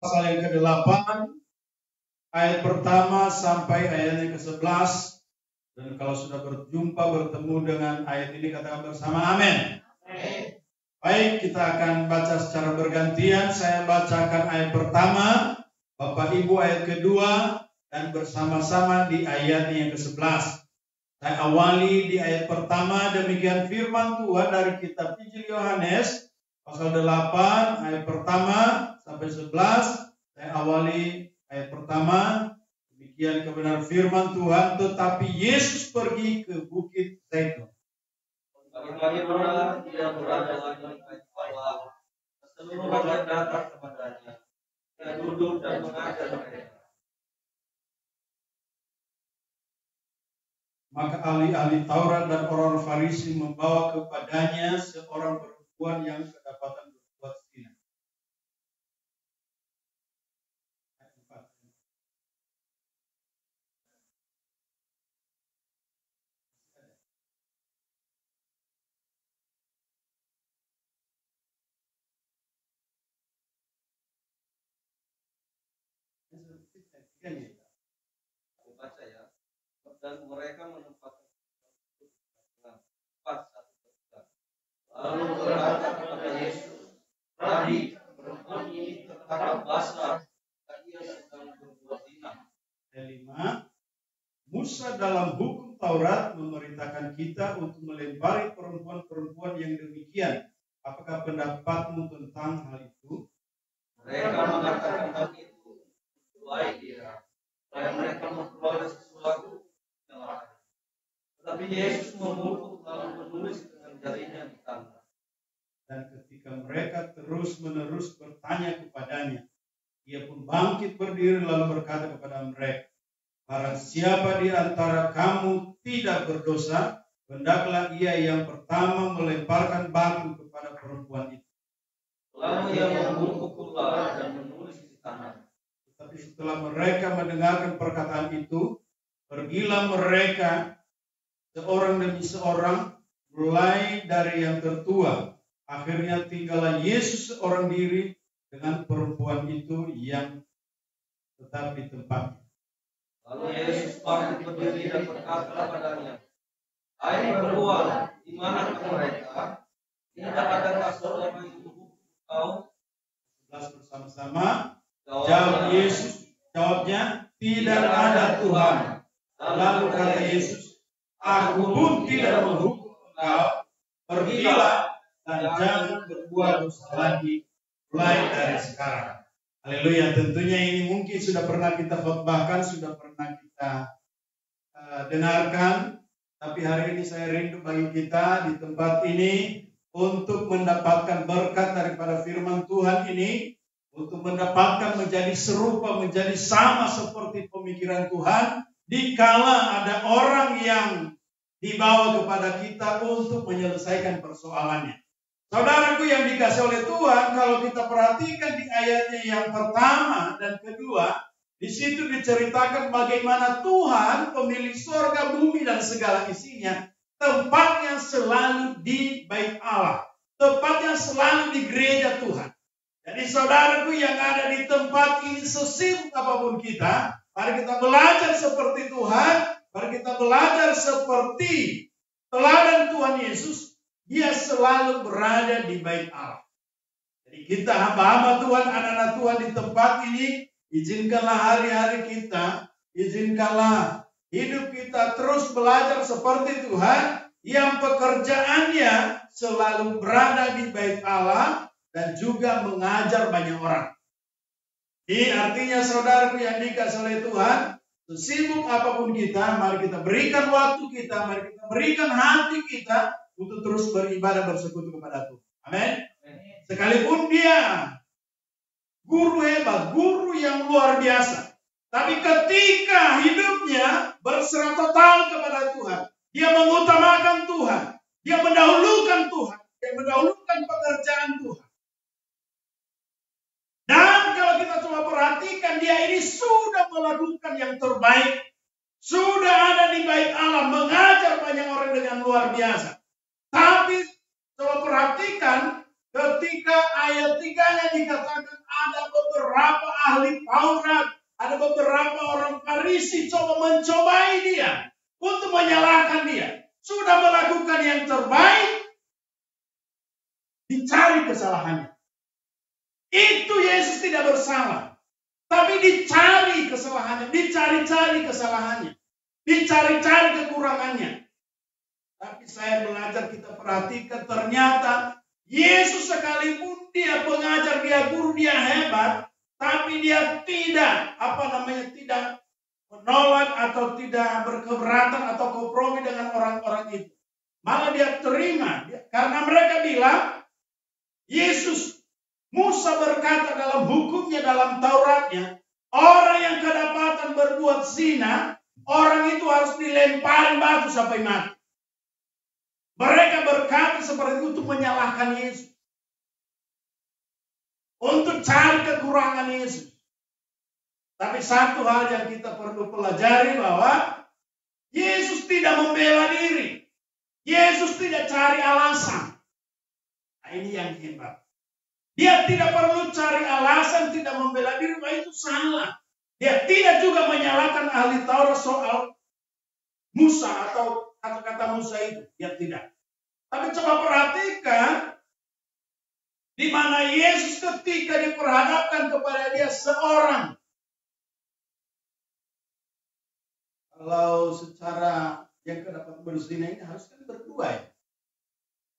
pasal yang ke-8, ayat pertama sampai ayat yang ke-11. Dan kalau sudah bertemu dengan ayat ini, katakan bersama amin. Baik, kita akan baca secara bergantian. Saya bacakan ayat pertama, Bapak Ibu ayat kedua, dan bersama-sama di ayat yang ke-11. Saya awali di ayat pertama, demikian firman Tuhan dari kitab Injil Yohanes, pasal 8, ayat pertama sampai 11. Saya awali ayat pertama, demikian kebenaran firman Tuhan, tetapi Yesus pergi ke Bukit Zaitun. Bagaimana dia berada di bawah, seluruh rakyat datang kepadanya. Dia duduk dan mengajar mereka. Maka ahli-ahli Taurat dan orang Farisi membawa kepadanya seorang perempuan yang kedapatan berbuat zina. Aku baca ya. Dan mereka menempatkan tempat satu persatu. Lalu berkata kepada Yesus, Rabi, perempuan ini tertangkap basah, ia sedang berbuat zina. 5. Musa dalam hukum Taurat memerintahkan kita untuk melempari perempuan-perempuan yang demikian. Apakah pendapatmu tentang hal itu? Mereka mengatakan hal itu baik dia, supaya mereka memperoleh sesuatu yang lain. Tetapi Yesus memukul lalu menulis dengan jarinya di tanah. Dan ketika mereka terus-menerus bertanya kepadanya, ia pun bangkit berdiri lalu berkata kepada mereka, barang siapa di antara kamu tidak berdosa, hendaklah ia yang pertama melemparkan batu kepada perempuan itu. Lalu ia memukul pula dan menulis di tanah. Tetapi setelah mereka mendengarkan perkataan itu, pergilah mereka seorang demi seorang, mulai dari yang tertua. Akhirnya tinggallah Yesus seorang diri dengan perempuan itu yang tetap di tempatnya. Lalu Yesus bangkit berdiri dan berkata kepadanya, hai perempuan, di manakah mereka? Tidak adakah seorang yang menghukum kau? 11 bersama-sama. Jawab Yesus, jawabnya, tidak ada Tuhan. Lalu kata Yesus, aku pun tidak menghukum engkau. Pergilah dan jangan berbuat dosa lagi mulai dari sekarang. Haleluya. Tentunya ini mungkin sudah pernah kita khotbahkan, sudah pernah kita dengarkan. Tapi hari ini saya rindu bagi kita di tempat ini untuk mendapatkan berkat daripada firman Tuhan ini, untuk mendapatkan menjadi serupa, menjadi sama seperti pemikiran Tuhan, dikala ada orang yang dibawa kepada kita untuk menyelesaikan persoalannya. Saudaraku yang dikasih oleh Tuhan, kalau kita perhatikan di ayatnya yang pertama dan kedua, di situ diceritakan bagaimana Tuhan, pemilik surga, bumi dan segala isinya, tempatnya selalu di Bait Allah, tempatnya selalu di gereja Tuhan. Jadi saudaraku yang ada di tempat ini, sesibuk apapun kita, mari kita belajar seperti Tuhan, mari kita belajar seperti teladan Tuhan Yesus. Dia selalu berada di Bait Allah. Jadi kita hamba-hamba Tuhan, anak-anak Tuhan di tempat ini, izinkanlah hari-hari kita, izinkanlah hidup kita terus belajar seperti Tuhan, yang pekerjaannya selalu berada di Bait Allah dan juga mengajar banyak orang. Ini artinya saudaraku yang dikasih oleh Tuhan, sesibuk apapun kita, mari kita berikan waktu kita, mari kita berikan hati kita untuk terus beribadah bersekutu kepada Tuhan. Amin. Sekalipun dia guru hebat, guru yang luar biasa, tapi ketika hidupnya berserah total kepada Tuhan, dia mengutamakan Tuhan, dia mendahulukan Tuhan, dia mendahulukan pekerjaan Tuhan. Dan kalau kita coba perhatikan, dia ini sudah melakukan yang terbaik, sudah ada di Bait Allah, mengajar banyak orang dengan luar biasa. Tapi coba perhatikan ketika ayat 3-nya dikatakan ada beberapa ahli Taurat, ada beberapa orang Farisi mencobai dia untuk menyalahkan dia. Sudah melakukan yang terbaik, dicari kesalahannya. Itu Yesus tidak bersalah. Tapi dicari kesalahannya, dicari-cari kesalahannya, dicari-cari kekurangannya. Tapi saya belajar, kita perhatikan, ternyata Yesus sekalipun dia pengajar, dia guru, dia hebat, tapi dia tidak tidak menolak atau tidak berkeberatan atau kompromi dengan orang-orang itu. Malah dia terima, karena mereka bilang, Musa berkata dalam hukumnya, dalam Tauratnya, orang yang kedapatan berbuat zina, orang itu harus dilempari batu sampai mati. Mereka berkata seperti itu untuk menyalahkan Yesus. Untuk cari kekurangan Yesus. Tapi satu hal yang kita perlu pelajari bahwa Yesus tidak membela diri. Yesus tidak cari alasan. Nah, ini yang hebat. Dia tidak perlu cari alasan, tidak membela diri, bahwa itu salah. Dia tidak juga menyalahkan ahli Taurat soal Musa atau kata-kata Musa itu. Dia tidak. Tapi coba perhatikan di mana Yesus ketika diperhadapkan kepada dia seorang. Kalau secara yang kedapat berzina ini harus kan berdua ya.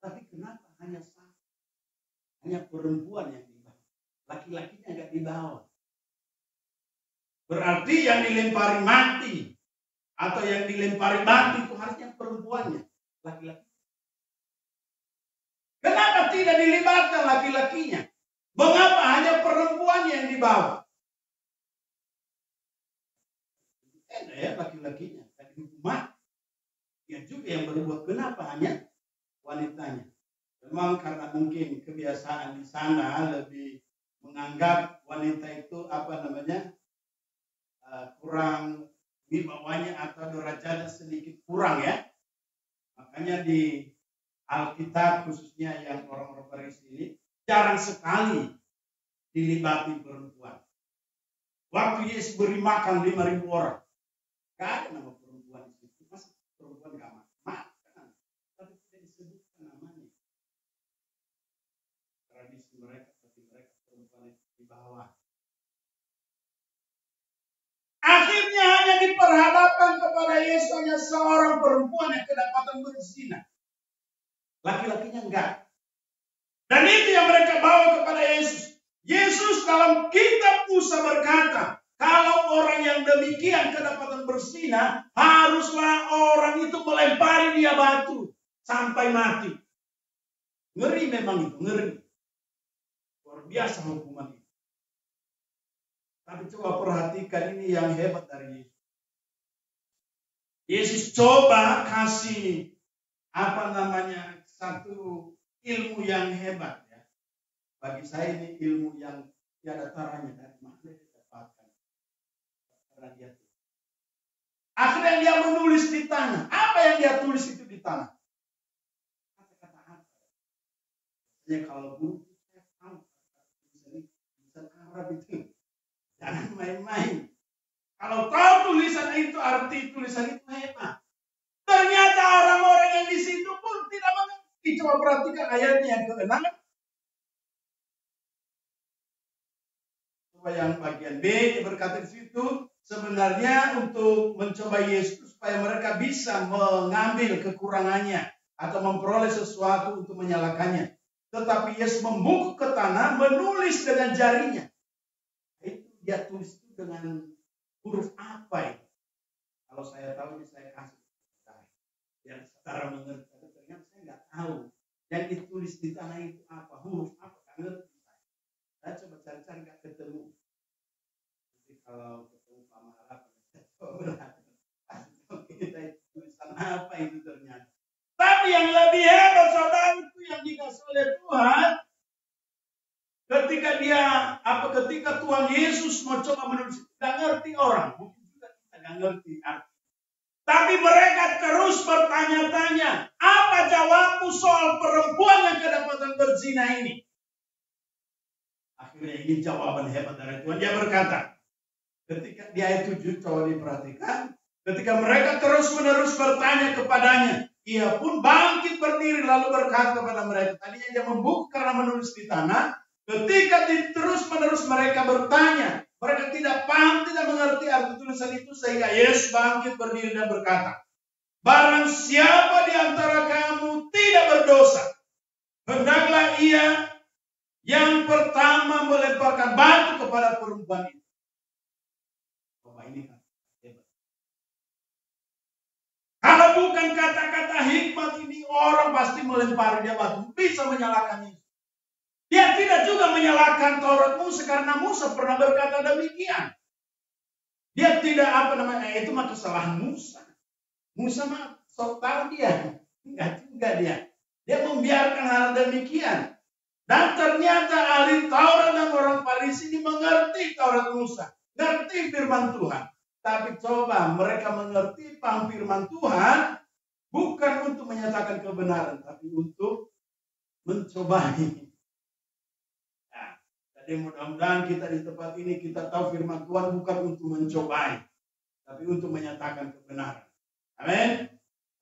Tapi kenapa hanya satu? Hanya perempuan yang dibawa. Laki-lakinya nggak dibawa. Berarti yang dilempari mati atau yang dilempari mati itu harusnya perempuannya, laki-laki. Kenapa tidak dilibatkan laki-lakinya? Mengapa hanya perempuan yang dibawa? Ada ya laki-lakinya, tapi hukuman dia juga yang berbuat. Kenapa hanya wanitanya? Memang karena mungkin kebiasaan di sana lebih menganggap wanita itu kurang wibawanya atau derajatnya sedikit kurang ya. Makanya di Alkitab khususnya yang orang-orang Farisi ini jarang sekali dilibati perempuan. Waktu Yesus beri makan 5.000 orang, gak ada nama perempuan di situ. Masa perempuan gak makan? Tapi tidak disebutkan namanya. Tradisi mereka, tapi mereka perempuan itu di bawah. Akhirnya hanya diperhadapkan kepada Yesus hanya seorang perempuan yang kedapatan berzina. Laki-lakinya enggak. Dan itu yang mereka bawa kepada Yesus. Yesus dalam kitab Musa berkata, kalau orang yang demikian kedapatan berzina, haruslah orang itu melempari dia batu sampai mati. Ngeri memang itu, ngeri. Luar biasa hukuman itu. Tapi coba perhatikan ini yang hebat dari Yesus. Yesus coba kasih satu ilmu yang hebat ya. Bagi saya ini ilmu yang tiada taranya, dari mana didapatkan. Akhirnya dia menulis di tanah. Apa yang dia tulis itu di tanah? Kata-kata apa? Ya kalau guru saya tahu tulisan Arab itu. Jangan main-main. Kalau tahu tulisan itu, arti tulisan itu hebat. Ternyata orang-orang yang di situ pun tidak mengerti. Coba perhatikan ayatnya yang ke-6. Coba yang bagian B berkata di situ, sebenarnya untuk mencoba Yesus supaya mereka bisa mengambil kekurangannya atau memperoleh sesuatu untuk menyalahkannya. Tetapi Yesus membungkuk ke tanah, menulis dengan jarinya. Itu dia tulis itu dengan huruf apa itu? Kalau saya tahu ini saya kasih. Yang secara mengerti, ternyata saya nggak tahu. Yang ditulis di tanah itu apa? Huruf apa? Nggak ngerti. Saya coba cari-cari nggak ketemu. Jadi kalau ketemu Pak Maharap, saya coba berhati. Kita tulisan apa itu ternyata. Tapi yang lebih hebat saudara itu yang dikasih oleh Tuhan. Ketika Tuhan Yesus mau coba menulis, nggak ngerti orang. Mungkin juga kita nggak ngerti arti. Tapi mereka terus bertanya-tanya, apa jawabmu soal perempuan yang kedapatan berzina ini? ini jawaban hebat dari Tuhan. Dia berkata, ketika di ayat 7, coba diperhatikan, ketika mereka terus-menerus bertanya kepadanya, ia pun bangkit berdiri lalu berkata kepada mereka. Tadinya dia membungkuk karena menulis di tanah. Ketika terus-menerus mereka bertanya, mereka tidak paham, tidak mengerti arti tulisan itu, sehingga Yesus bangkit berdiri dan berkata, barang siapa di antara kamu tidak berdosa, hendaklah ia yang pertama melemparkan batu kepada perempuan itu. Coba ini kan hebat. Kalau bukan kata-kata hikmat ini, orang pasti melempari dia batu. Bisa menyalahkan ini. Dia tidak juga menyalahkan Taurat Musa karena Musa pernah berkata demikian. Dia tidak itu mah kesalahan Musa. Musa mah sok tahu dia. Enggak juga dia. Dia membiarkan hal demikian. Dan ternyata ahli Taurat dan orang Farisi ini mengerti Taurat Musa. Ngerti firman Tuhan. Tapi coba mereka mengerti paham firman Tuhan bukan untuk menyatakan kebenaran, tapi untuk mencobai. Jadi mudah-mudahan kita di tempat ini kita tahu firman Tuhan bukan untuk mencobai, tapi untuk menyatakan kebenaran. Amin.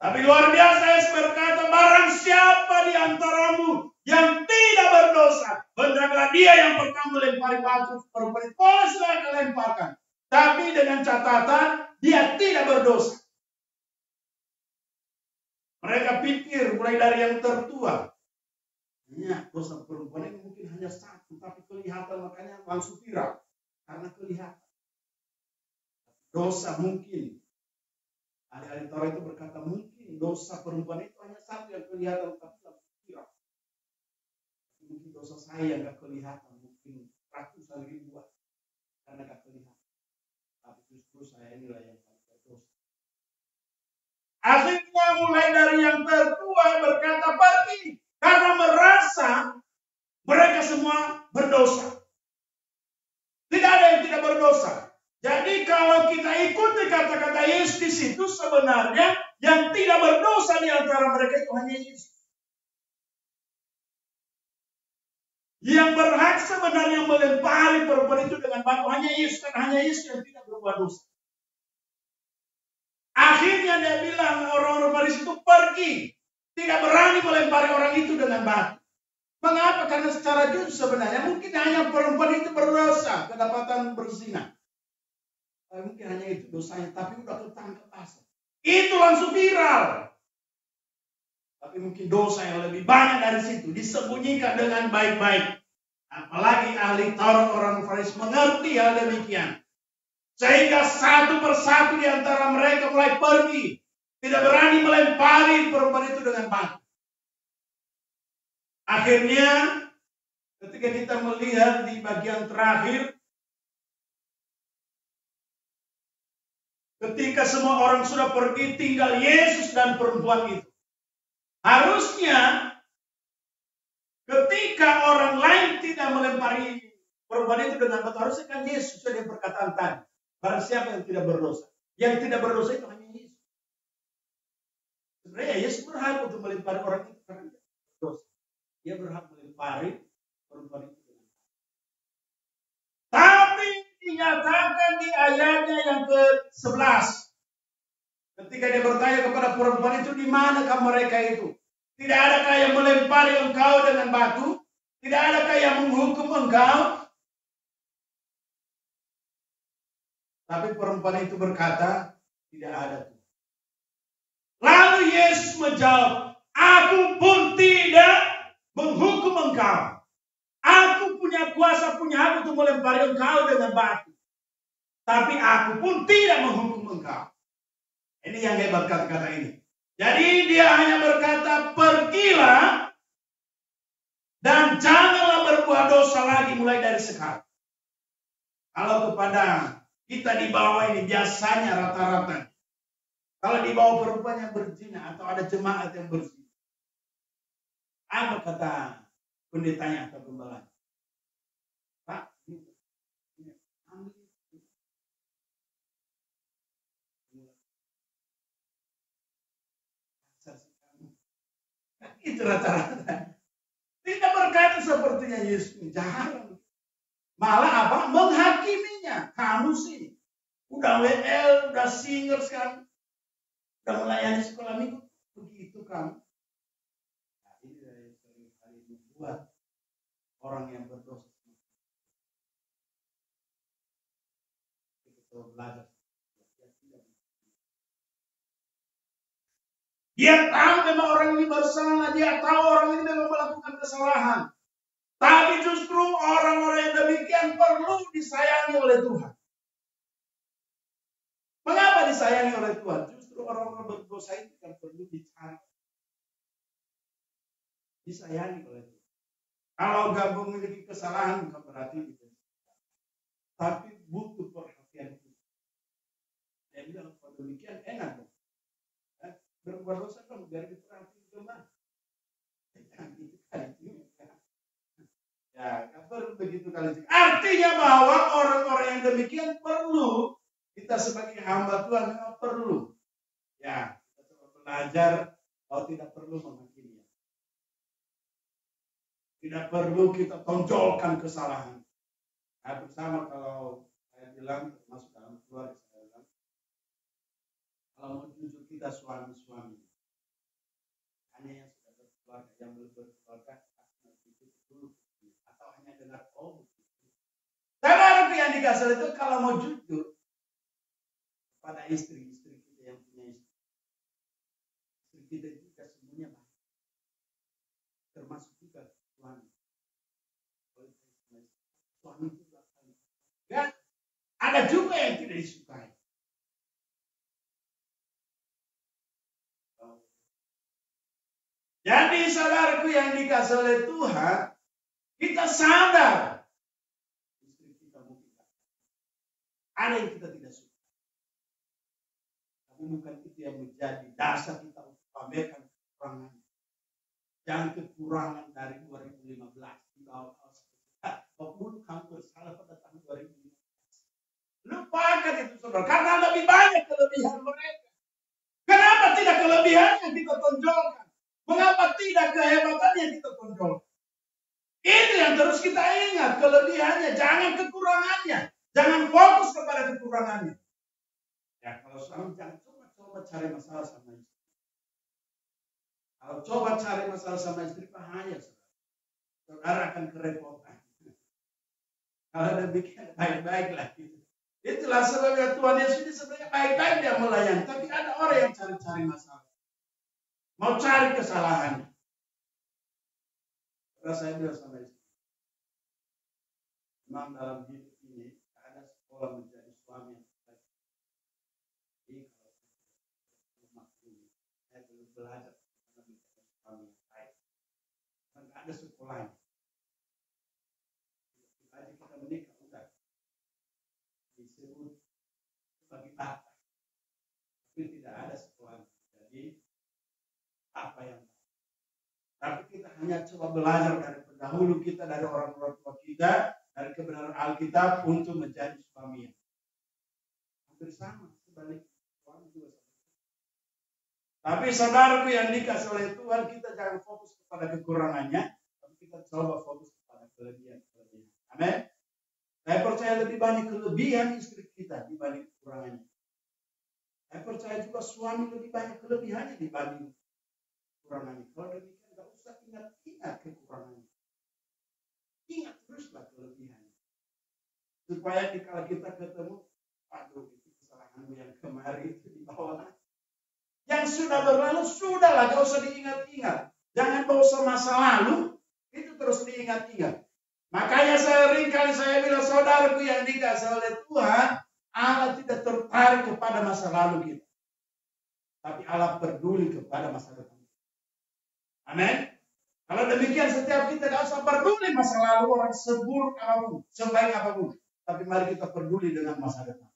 Tapi luar biasa Yesus berkata, barang siapa di antaramu yang tidak berdosa, hendaklah dia yang pertama melempari batu perempuan itu. Oh, silahkan lemparkan. Tapi dengan catatan dia tidak berdosa. Mereka pikir mulai dari yang tertua. Dosa perempuan ini mungkin hanya satu, tapi kelihatan makanya langsung viral. Karena kelihatan. Dosa mungkin. Ahli-ahli Taurat itu berkata mungkin dosa perempuan itu hanya satu yang kelihatan, tapi langsung viral. Mungkin dosa saya yang gak kelihatan, mungkin ratusan ribuan. Karena gak kelihatan. Tapi justru saya inilah yang paling berdosa. Akhirnya mulai dari yang tertua berkata pergi. Karena merasa mereka semua berdosa. Tidak ada yang tidak berdosa. Jadi kalau kita ikuti kata-kata Yesus di situ, sebenarnya yang tidak berdosa di antara mereka itu hanya Yesus. Yang berhak sebenarnya melempari perempuan itu dengan batu hanya Yesus, dan hanya Yesus yang tidak berbuat dosa. Akhirnya dia bilang orang-orang Farisi itu pergi. Tidak berani melempari orang itu dengan batu. Mengapa? Karena secara jujur sebenarnya mungkin hanya perempuan itu berdosa, kedapatan berzina. Mungkin hanya itu dosanya, tapi udah ketangkep pasal. Itu langsung viral. Tapi mungkin dosa yang lebih banyak dari situ disembunyikan dengan baik-baik. Apalagi ahli Taurat orang Farisi mengerti hal demikian. Sehingga satu persatu di antara mereka mulai pergi. Tidak berani melempari perempuan itu dengan batu. Akhirnya ketika kita melihat di bagian terakhir, ketika semua orang sudah pergi, tinggal Yesus dan perempuan itu. Harusnya ketika orang lain tidak melempari perempuan itu dengan batu, harusnya kan Yesus sudah perkataan tadi. Barang siapa yang tidak berdosa. Yang tidak berdosa itu hanya Yesus. Sebenarnya Yesus berhak untuk melempari orang itu karena dia berdosa. Dia berhak melempari perempuan itu dengan batu. Tapi dinyatakan di ayatnya yang ke-11. Ketika dia bertanya kepada perempuan itu, di manakah mereka itu? Tidak adakah yang melempari engkau dengan batu? Tidak adakah yang menghukum engkau? Tapi perempuan itu berkata, tidak ada. Lalu Yesus menjawab, aku pun tidak menghukum engkau. Aku punya kuasa, punya hak untuk melempari engkau dengan batu. Tapi aku pun tidak menghukum engkau. Ini yang hebat kata-kata ini. Jadi dia hanya berkata, pergilah dan janganlah berbuat dosa lagi mulai dari sekarang. Kalau kepada kita di bawah ini biasanya rata-rata, kalau di bawah perempuan yang berzina atau ada jemaat yang berzina, apa kata pendetanya atau gembala? Pak, ambil. Itu rata-rata. Tidak berkata sepertinya Yesus. Jangan. Malah apa? Menghakiminya. Kamu sih udah WL, udah singer sekarang, udah melayani sekolah minggu, begitu kamu. Nah, ini yang sering kali membuat orang yang berdosa itu belajar. Dia tahu memang orang ini bersalah, dia tahu orang ini memang melakukan kesalahan. Tapi justru orang-orang yang demikian perlu disayangi oleh Tuhan. Mengapa disayangi oleh Tuhan? Justru orang-orang berdosa itu yang perlu dicari. Disayangi oleh Tuhan. Kalau nggak memiliki kesalahan bukan berarti itu. Tapi butuh perhatian Tuhan. Dia bilang kalau demikian enak dong. Berbuat dosa dong biar diperhatiin teman. Ya, perlu begitu kali. Artinya bahwa orang-orang yang demikian perlu kita sebagai hamba Tuhan perlu. Ya, kita coba belajar kalau tidak perlu menghakimi. Tidak perlu kita tonjolkan kesalahan. Nah, bersama kalau saya bilang termasuk dalam keluarga saya bilang, kalau mau jujur kita suami-suami, hanya yang sudah berkeluarga, yang belum berkeluarga, itu dulu, atau hanya dengar Saudara yang dikasih itu kalau mau jujur pada istri kita yang punya istri kita juga semuanya baik, termasuk juga suami juga ya, ada juga yang tidak disukai. Jadi saudaraku yang dikasih oleh Tuhan, kita sadar istri kita mungkin ada yang kita tidak suka. Tapi bukan itu yang menjadi dasar kita untuk pamerkan kekurangan. Jangan kekurangan dari 2015. Walaupun kamu bersalah pada tahun 2015. Lupakan itu saudara, karena lebih banyak kelebihan mereka. Kenapa tidak kelebihan yang kita tonjolkan? Mengapa tidak kehebatan yang kita tonjolkan? Itu yang terus kita ingat, kelebihannya, jangan kekurangannya. Jangan fokus kepada kekurangannya. Ya, kalau suami jangan coba cari masalah sama istri. Kalau coba cari masalah sama istri, bahaya. Saudara akan kerepotan. Kalau demikian, baik-baiklah. Itulah sebabnya Tuhan Yesus ini sebenarnya baik-baik dia melayani. Tapi ada orang yang cari-cari masalah. Mau cari kesalahannya. Karena saya bilang sama istri. Memang dalam hidup ini, ada sekolah menjadi suami yang baik. Jadi kalau saya belum belajar menjadi suami yang baik. Karena ada sekolahnya. Aja kita menikah, udah disebut sebagai bapak. Tapi tidak ada sekolah. Jadi apa yang tapi kita hanya coba belajar dari pendahulu kita, dari orang-orang tua kita, dari kebenaran Alkitab untuk menjadi suami yang hampir sama, sebalik suami juga sama. Tapi saudaraku yang dikasih oleh Tuhan, kita jangan fokus kepada kekurangannya, tapi kita coba fokus kepada kelebihan. Amin. Saya percaya lebih banyak kelebihan istri kita dibanding kekurangannya. Saya percaya juga suami lebih banyak kelebihannya dibanding kekurangannya. Kalau demikian, tidak usah ingat kekurangannya. Ingat teruslah kelebihannya. Supaya kalau kita ketemu, aduh itu kesalahanmu yang kemarin itu dibawa. Yang sudah berlalu, sudahlah, gak usah diingat-ingat. Jangan bawa masa lalu, itu terus diingat-ingat. Makanya seringkali saya bilang, saudaraku yang dikasih oleh Tuhan, Allah tidak tertarik kepada masa lalu kita. Tapi Allah peduli kepada masa depan. Amin. Kalau demikian setiap kita tidak usah peduli masa lalu orang seburuk apapun, sebaik apapun. Tapi mari kita peduli dengan masa depan.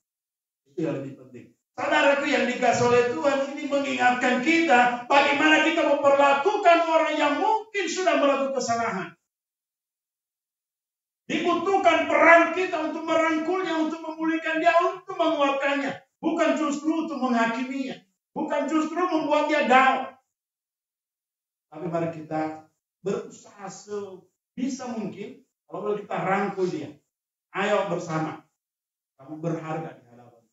Itu yang lebih penting. Saudaraku yang dikasih oleh Tuhan ini mengingatkan kita bagaimana kita memperlakukan orang yang mungkin sudah melakukan kesalahan. Dibutuhkan peran kita untuk merangkulnya, untuk memulihkan dia, untuk menguatkannya. Bukan justru untuk menghakiminya. Bukan justru membuat dia down. Tapi mari kita berusaha sebisa mungkin kalau kita rangkul dia. Ayo bersama. Kamu berharga di hadapan.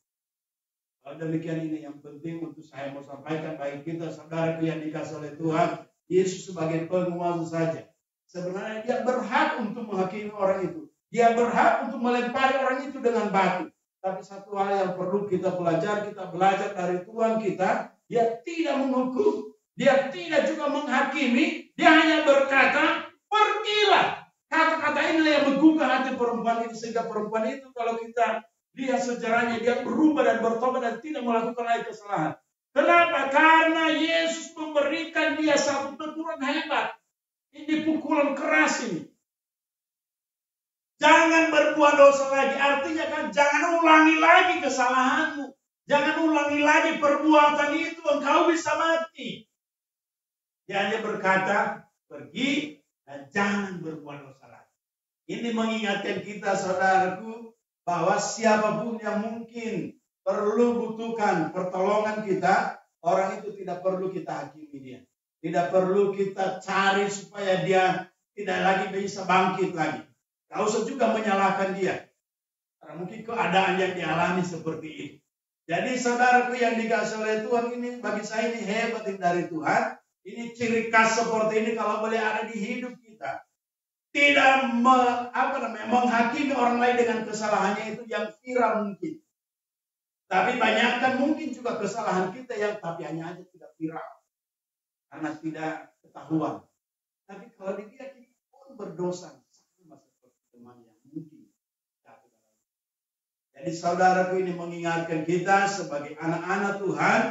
Kalau demikian ini yang penting untuk saya mau sampaikan bagi kita saudara yang dikasih oleh Tuhan. Yesus sebagai penguasa saja. Sebenarnya dia berhak untuk menghakimi orang itu. Dia berhak untuk melempari orang itu dengan batu. Tapi satu hal yang perlu kita belajar dari Tuhan kita. Dia tidak menghukum. Dia tidak juga menghakimi. Dia hanya berkata, pergilah. Kata-kata inilah yang menggugah hati perempuan ini. Sehingga perempuan itu kalau kita lihat sejarahnya, dia berubah dan bertobat dan tidak melakukan lagi kesalahan. Kenapa? Karena Yesus memberikan dia satu teguran hebat. Ini pukulan keras ini. Jangan berbuat dosa lagi. Artinya kan jangan ulangi lagi kesalahanmu. Jangan ulangi lagi perbuatan itu. Engkau bisa mati. Dia hanya berkata, pergi dan jangan berbuat dosa lagi. Ini mengingatkan kita saudaraku, bahwa siapapun yang mungkin perlu butuhkan pertolongan kita, orang itu tidak perlu kita hakimi dia. Tidak perlu kita cari supaya dia tidak lagi bisa bangkit lagi. Gak usah juga menyalahkan dia. Karena mungkin keadaan yang dialami seperti itu. Jadi saudaraku yang dikasih oleh Tuhan ini, bagi saya ini hebat dari Tuhan. Ini ciri khas seperti ini kalau boleh ada di hidup kita. Tidak menghakimi orang lain dengan kesalahannya itu yang viral mungkin. Tapi banyakkan mungkin juga kesalahan kita yang tapi hanya aja tidak viral. Karena tidak ketahuan. Tapi kalau dilihat kita pun berdosa. Sama seperti teman yang mungkin. Jadi saudaraku ini mengingatkan kita sebagai anak-anak Tuhan.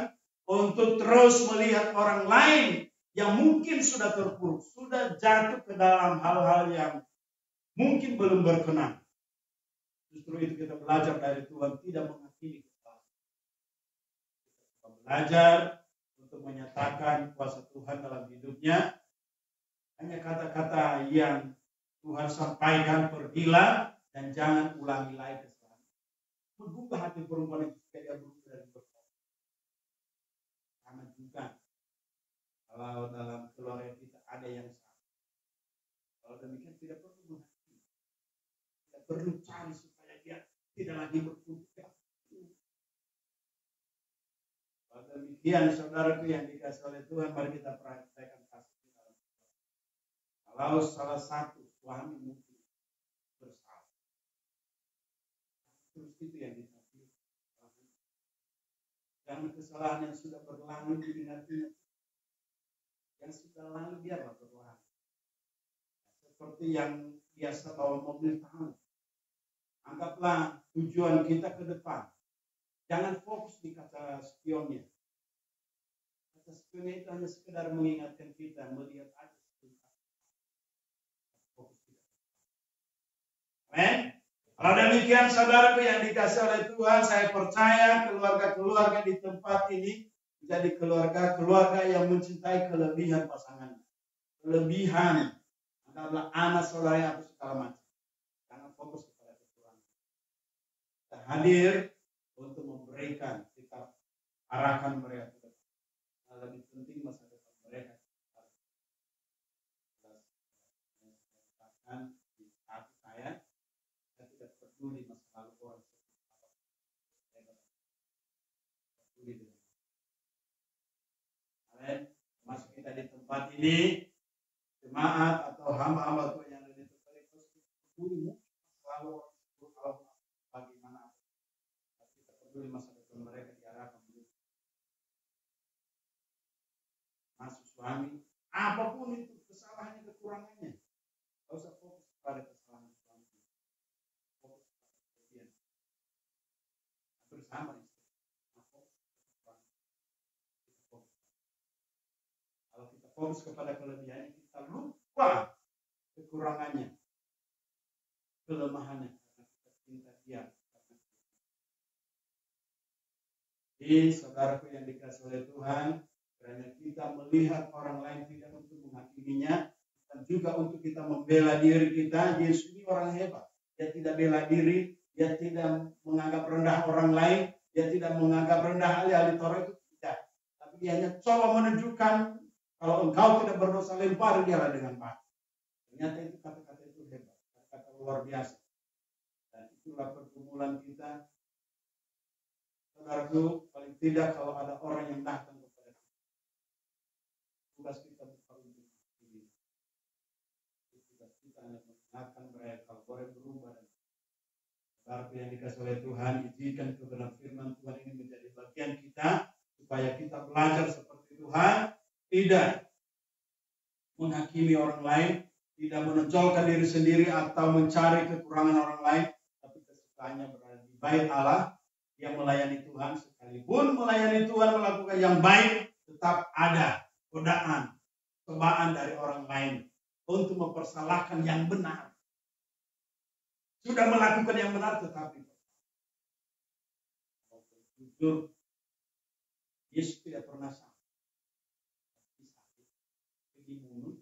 Untuk terus melihat orang lain yang mungkin sudah terpuruk, sudah jatuh ke dalam hal-hal yang mungkin belum berkenan. Justru itu kita belajar dari Tuhan, tidak menghakimi kesalahan. Kita belajar untuk menyatakan kuasa Tuhan dalam hidupnya. Hanya kata-kata yang Tuhan sampaikan, pergilah dan jangan ulangi lagi kesalahan. Menggugah hati perempuan itu supaya dia berubah dari bertobat. Karena juga kalau dalam keluarga kita ada yang salah. Kalau demikian tidak perlu menghakimi. Tidak perlu cari supaya dia tidak lagi berkutik. Kalau demikian saudaraku yang dikasih oleh Tuhan, mari kita praktekkan kasih kita. Kalau salah satu suami mungkin bersalah. Terus itu yang dikasih. Karena kesalahan yang sudah berlalu diingat-ingat. Yang sudah lalu biarlah berlalu. Seperti yang biasa bawa mobil tahu. Anggaplah tujuan kita ke depan. Jangan fokus di kata spionnya. Kata spionnya itu hanya sekedar mengingatkan kita melihat ada sesuatu. Fokus kita. Amin. Kalau demikian saudaraku yang dikasih oleh Tuhan, saya percaya keluarga-keluarga di tempat ini menjadi keluarga-keluarga yang mencintai kelebihan pasangan. Kelebihan adalah anak saudara atau segala macam. Jangan fokus kepada kekurangan. Kita hadir untuk memberikan kita arahkan mereka ke depan. Nah, lebih penting masa depan mereka. Katakan di hati saya tidak peduli masa lalu orang seperti apa. Peduli dengan masuk kita di tempat ini, jemaat atau hamba-hamba Tuhan yang ada di tempat ini, peduli selalu bagaimana kita peduli masa depan mereka diarahkan masuk suami, apapun itu kesalahannya, kekurangannya, tidak usah fokus pada kesalahan suami, fokus pada kelebihan bersama. Fokus kepada kelebihannya, kita lupa kekurangannya, kelemahannya, karena kita cinta dia. Jadi saudaraku yang dikasih oleh Tuhan, karena kita melihat orang lain tidak untuk menghakiminya, dan juga untuk kita membela diri kita. Yesus ini orang hebat, dia tidak bela diri, dia tidak menganggap rendah orang lain, dia tidak menganggap rendah ahli-ahli Taurat itu tidak, tapi dia hanya coba menunjukkan kalau engkau tidak berdosa, lempar dialah dengan batu. Ternyata itu kata-kata itu hebat, kata-kata luar biasa. Dan itulah pergumulan kita. Saudaraku, paling tidak kalau ada orang yang datang kepada kita, tugas kita bukan untuk ini. Tugas kita hanya mengingatkan mereka kalau boleh berubah. Saudaraku yang dikasih oleh Tuhan, izinkan kebenaran firman Tuhan ini menjadi bagian kita, supaya kita belajar seperti Tuhan, tidak menghakimi orang lain, tidak menonjolkan diri sendiri atau mencari kekurangan orang lain, tapi kesukaannya berada di bait Allah, yang melayani Tuhan. Sekalipun melayani Tuhan melakukan yang baik, tetap ada godaan, cobaan dari orang lain untuk mempersalahkan yang benar. Sudah melakukan yang benar, tetapi jujur, Yesus tidak pernah salah. Dibunuh,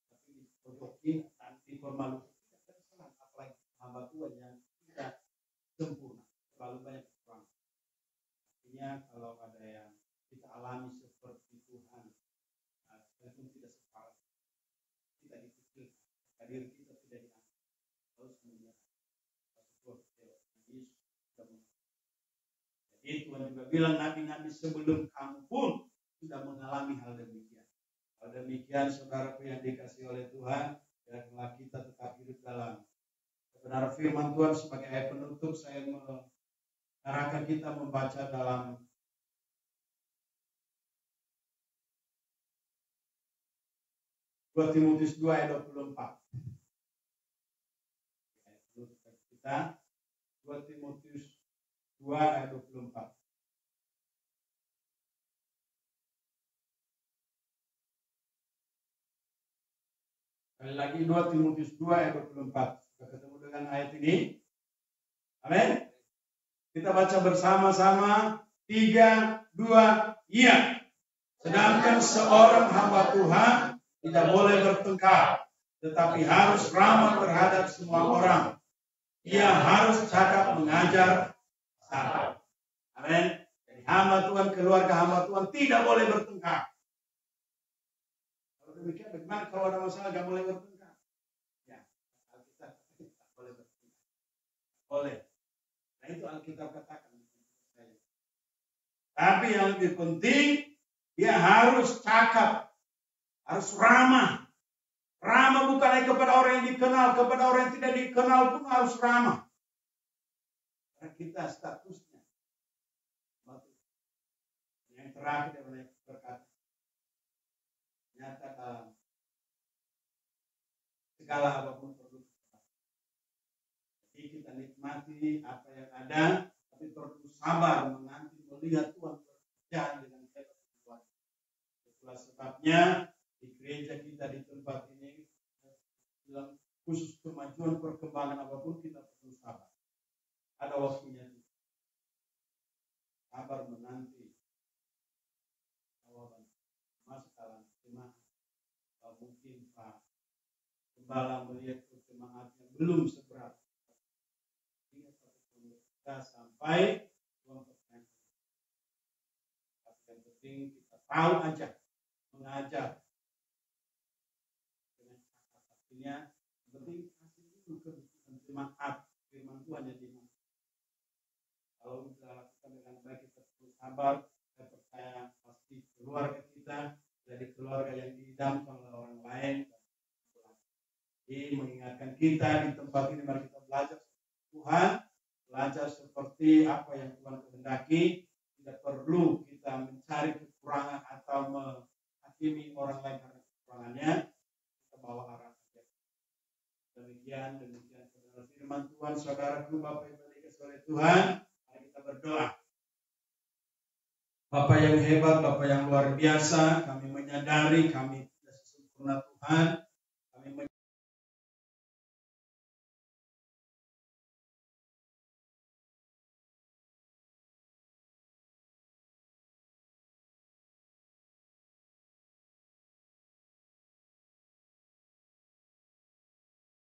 tapi dipojokin dan dipermalukan. Tidak salah, apalagi hamba Tuhan yang tidak sempurna, terlalu banyak kekurangan. Artinya kalau ada yang kita alami seperti Tuhan, sekalipun tidak separah, tidak dikecilkan, hadir kita tidak diangkat, harus menyerah. Yesus sudah mengaku. Jadi Tuhan juga bilang, nabi-nabi sebelum kamu pun sudah mengalami hal demikian. Hal demikian, saudaraku yang dikasihi oleh Tuhan, biarlah kita tetap hidup dalam kebenaran firman Tuhan. Sebagai ayat penutup, saya mengarahkan kita membaca dalam Dua Timotius 2 ayat 24. Ayat penutup kita, 2 Timotius 2 ayat 24. Sekali lagi 2 Timotius 2 ayat 24. Sudah ketemu dengan ayat ini? Amin. Kita baca bersama-sama. 3, 2, iya. Sedangkan seorang hamba Tuhan tidak boleh bertengkar, tetapi harus ramah terhadap semua orang. Ia harus cakap mengajar sahabat. Amin. Jadi hamba Tuhan, keluarga hamba Tuhan tidak boleh bertengkar. Demikian, bagaimana kalau ada masalah gak boleh bertengkar? Ya, Alkitab tak boleh bertengkar. Boleh. Nah itu Alkitab katakan. Tapi yang lebih penting, dia harus cakap, harus ramah. Ramah bukan hanya kepada orang yang dikenal, kepada orang yang tidak dikenal pun harus ramah. Karena kita statusnya. Yang terakhir yang berkata, nyata dalam segala apapun perlu. Jadi kita nikmati apa yang ada, tapi perlu sabar menanti melihat Tuhan bekerja dengan hebat Tuhan. Itulah sebabnya di gereja kita di tempat ini, dalam khusus kemajuan perkembangan apapun kita perlu sabar. Ada waktunya. Sabar menanti jawaban. Masuk dalam jemaat. Mungkin Pak Gembala melihat jemaatnya belum seberapa. Kita sampai Tuhan berkata. Yang penting kita tahu aja mengajar. Dengan artinya penting kasih itu kebutuhan jemaat firman Tuhan yang dimana. Kalau kita lakukan dengan baik, kita perlu sabar. Saya percaya pasti keluarga kita dari keluarga yang diidamkan oleh orang lain. Jadi mengingatkan kita di tempat ini, mari kita belajar Tuhan, belajar seperti apa yang Tuhan kehendaki. Tidak perlu kita mencari kekurangan atau menghakimi orang lain karena kekurangannya. Kita bawa arah saja. Demikian kebenaran firman Tuhan. Saudaraku, Bapak Ibu dikasihi oleh Tuhan, mari kita berdoa. Bapak yang hebat, Bapak yang luar biasa, kami menyadari kami tidak sempurna Tuhan.